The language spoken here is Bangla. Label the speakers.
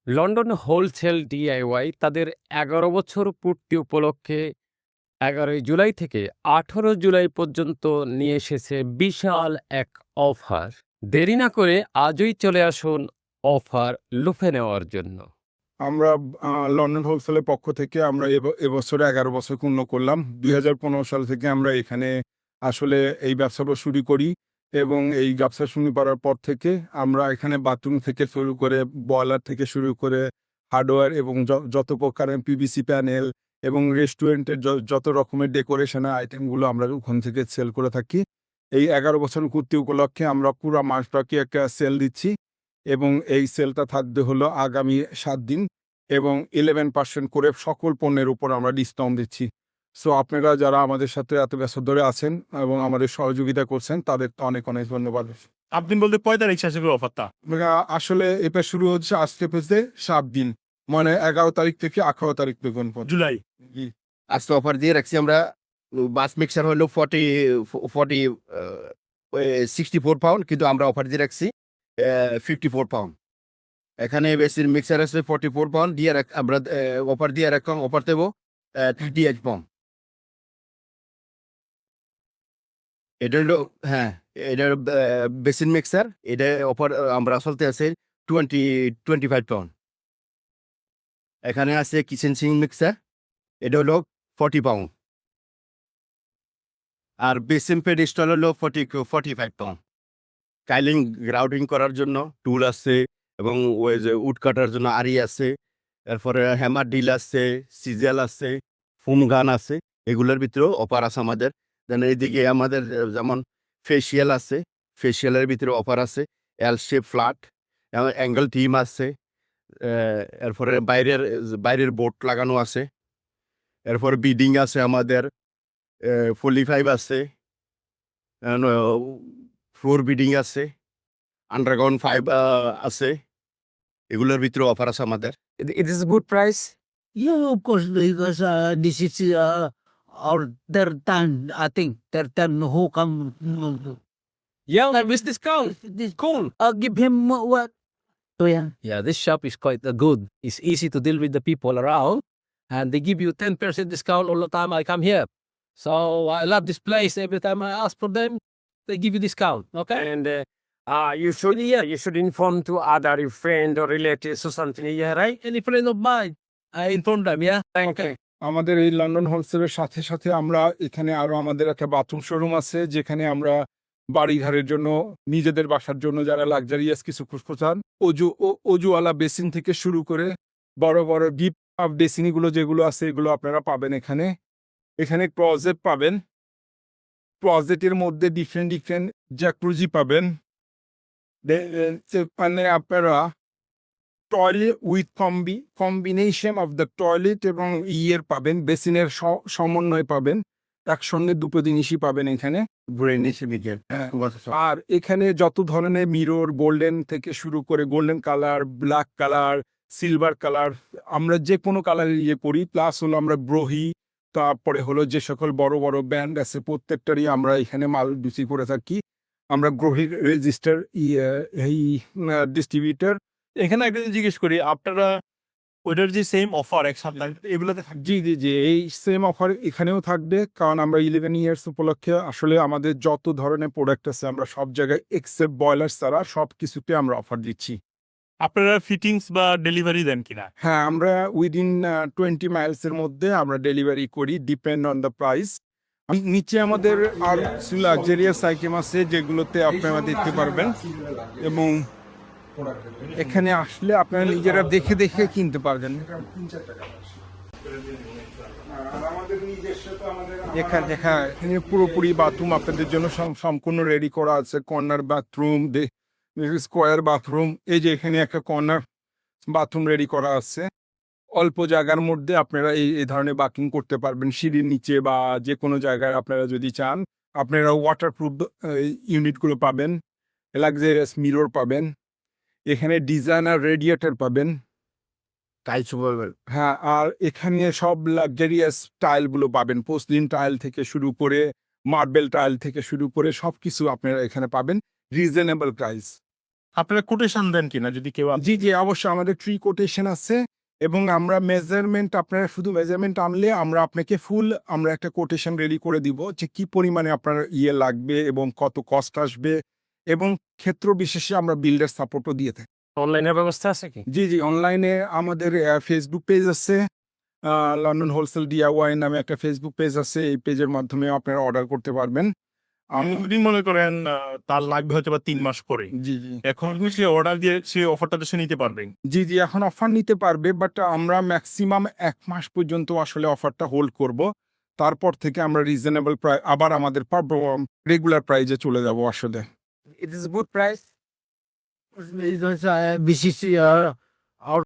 Speaker 1: লন্ডন হোলসেল ডিআইওয়াই তাদের ১১ বছর পূর্তি উপলক্ষে ১১ই জুলাই থেকে ১৮ জুলাই পর্যন্ত নিয়ে এসেছে বিশাল এক অফার। দেরি না করে আজই চলে আসুন অফার লুফে নেওয়ার জন্য।
Speaker 2: আমরা লন্ডন হোলসেলের পক্ষ থেকে আমরা এবছরে ১১ বছর পূর্ণ করলাম। ২০১৫ সাল থেকে আমরা এখানে আসলে এই ব্যবসাটা শুরু করি এবং এই ব্যবসা শুরু করার পর থেকে আমরা এখানে বাথরুম থেকে শুরু করে, বয়লার থেকে শুরু করে হার্ডওয়্যার এবং যত প্রকারের পিভিসি প্যানেল এবং রেস্টুরেন্টের যত রকমের ডেকোরেশনের আইটেমগুলো আমরা ওখান থেকে সেল করে থাকি। এই ১১ বছর পূর্তি উপলক্ষে আমরা পুরা মাসব্যাপী একটা সেল দিচ্ছি এবং এই সেলটা থাকবে হলো আগামী ৭ দিন এবং 11% করে সকল পণ্যের উপর আমরা ডিসকাউন্ট দিচ্ছি। সো আপনারা যারা আমাদের সাথে এত বছর ধরে আছেন এবং আমাদের সহযোগিতা করছেন তাদের তো অনেক, অনেক ধন্যবাদ।
Speaker 3: আপনি বলতে কয় তারিখ শেষ হবে অফারটা?
Speaker 2: আসলে এটা শুরু হচ্ছে আজকে থেকে ৭ দিন। মানে ১১ তারিখ থেকে ১৮ তারিখ পর্যন্ত।
Speaker 3: জুলাই।
Speaker 2: জি।
Speaker 4: আজকে অফার দিয়ে রাখছি আমরা। বাস মিক্সার হলো 64 পাউন্ড, কিন্তু আমরা অফার দিয়ে রাখছি 54 পাউন্ড। এখানে বেশির মিক্সার আছে 44 পাউন্ড দিয়ে আমরা অফার দিয়ে রাখলাম, অফার দেবো 38 পাউন্ড। এটা হলো, হ্যাঁ, এটা হলো বেসিন মিক্সার। এটা অফার আমরা চলতে আছে 25 পাউন্ড। এখানে আছে কিচেন সিঙ্ক মিক্সার, এটা হলো 40 পাউন্ড। আর বেসিন পেড স্টল হলো 45 পাউন্ড। কাইলিং গ্রাউন্ডিং করার জন্য টুল আছে এবং ওই যে উড কাটার জন্য আড়ি আছে, এরপরে হ্যামার ডিল আছে, সিজেল আছে, ফোম গান আছে। এগুলোর ভিতরেও অফার আছে আমাদের। দেন এইদিকে আমাদের যেমন ফেসিয়াল আছে, ফেসিয়ালের ভিতরে অফার আছে। এল শেপ ফ্ল্যাট, অ্যাঙ্গেল টিম আছে, এরপরে বাইরের বোর্ড লাগানো আছে। এরপরে বিডিং আছে আমাদের, 45 আছে, ফ্লোর বিডিং আছে, আন্ডারগ্রাউন্ড 5 আছে। এগুলোর ভিতরে অফার আছে আমাদের।
Speaker 1: It is a good price.
Speaker 5: Yeah, of course, because this is our third time, I think, third time who come.
Speaker 1: Yeah, with discount.
Speaker 5: This,
Speaker 1: Cool.
Speaker 5: I'll give him what? So yeah.
Speaker 1: Yeah, this shop is quite good. It's easy to deal with the people around, and they give you 10% discount all the time I come here. So I love this place. Every time I ask for them, they give you discount. Okay. And you should inform to other your friend or relatives or something. Yeah, right. Any friend of mine, I inform them. Yeah. Okay.
Speaker 2: আমাদের এই লন্ডন হোলসেলের সাথে, সাথে আমরা এখানে আরো আমাদের একটা বাথরুম শোরুম আছে যেখানে আমরা বাড়িঘরের জন্য, নিজেদের বাসার জন্য যারা লাক্সারিয়াস কিছু খুঁজতে অজুওয়ালা বেসিন থেকে শুরু করে বড়, বড় ডিপ বেসিনগুলো যেগুলো আছে এগুলো আপনারা পাবেন এখানে। এখানে ক্লোজেট পাবেন। ক্লোজেটের মধ্যে ডিফারেন্ট জ্যাকুজি পাবেন। মানে আপনারা toilet with combination of the toilet এবং পাবেন, বেসিনের সমন্বয় পাবেন। একসঙ্গে দুটো জিনিসই পাবেন এখানে। আর এখানে যত ধরনের মিরর, গোল্ডেন থেকে শুরু করে golden colour, black colour, silver colour, আমরা যে কোনো কালার করি। প্লাস হলো আমরা ব্রোহি, তারপরে হলো যে সকল বড় বড় ব্যান্ড আছে প্রত্যেকটারই আমরা এখানে মাল বিক্রি করে থাকি। আমরা গ্রোহির রেজিস্টার এই ডিস্ট্রিবিউটর।
Speaker 3: এখানে একটা জিজ্ঞেস করি, আপনারা ওইটার যে সেম অফার একসাথে এগুলোতে থাকবে?
Speaker 2: জি, এই সেম অফার এখানেও থাকবে, কারণ আমরা 11 ইয়ার্স উপলক্ষে আসলে আমাদের যত ধরনের প্রোডাক্ট আছে আমরা সব জায়গায় এক্সেপ্ট বয়লার ছাড়া সব কিছুতে আমরা অফার দিচ্ছি।
Speaker 3: আপনারা ফিটিংস বা ডেলিভারি দেন কিনা?
Speaker 2: হ্যাঁ, আমরা উইদিন 20 মাইলসের মধ্যে আমরা ডেলিভারি করি, ডিপেন্ড অন দ্য প্রাইস। নিচে আমাদের আর লাক্সারিয়াস আইটেম আছে যেগুলোতে আপনারা দেখতে পারবেন এবং এখানে আসলে আপনারা নিজেরা দেখে দেখে কিনতে পারবেন। এখানে পুরোপুরি বাথরুম আপনাদের জন্য সম্পূর্ণ রেডি করা আছে। Corner bathroom, square bathroom. এই যে এখানে একটা কর্নার বাথরুম রেডি করা আছে। অল্প জায়গার মধ্যে আপনারা এই ধরনের বাথরুম করতে পারবেন, সিঁড়ির নিচে বা যে কোনো জায়গায় আপনারা যদি চান। আপনারা ওয়াটারপ্রুফ ইউনিটগুলো পাবেন, লাক্সারিয়াস মিরর পাবেন, এখানে ডিজাইনার রেডিয়েটর পাবেন। হ্যাঁ, আর এখানে সব লাক্সারিয়াস টাইলগুলো পাবেন, পোসলিন টাইল থেকে শুরু করে মার্বেল টাইল থেকে শুরু করে সব কিছু আপনারা এখানে পাবেন রিজনেবল প্রাইস।
Speaker 3: আপনারা কোটেশন দেন কিনা যদি কেউ
Speaker 2: জি জি অবশ্যই আমাদের ট্রি কোটেশন আছে এবং আমরা মেজারমেন্ট আপনারা শুধু মেজারমেন্ট আনলে আমরা আপনাকে ফুল আমরা একটা কোটেশন রেডি করে দিব যে কি পরিমাণে আপনার লাগবে এবং কত কস্ট আসবে এবং ক্ষেত্র বিশেষে আমরা বিল্ডার সাপোর্টও দিয়ে থাকি।
Speaker 1: অনলাইনের ব্যবস্থা আছে কি?
Speaker 2: জি জি অনলাইনে আমাদের ফেসবুক পেজ আছে, লন্ডন হোলসেল ডিআইওয়াই নামে একটা ফেসবুক পেজ আছে, এই পেজের মাধ্যমে আপনারা অর্ডার করতে পারবেন।
Speaker 3: আমি যদি মনে করেন তার লাগবে হয়তো বা 3 মাস পরে,
Speaker 2: জি জি
Speaker 3: এখন সে অর্ডার দিয়ে সে অফারটা তো সে নিতে পারবেন।
Speaker 2: জি জি এখন অফার নিতে পারবে, বাট আমরা ম্যাক্সিমাম 1 মাস পর্যন্ত আসলে অফারটা হোল্ড করব। তারপর থেকে আমরা রিজনেবল প্রাইস আবার আমাদের রেগুলার প্রাইজে চলে যাব আসলে।
Speaker 1: It is a good price.
Speaker 5: Because BCC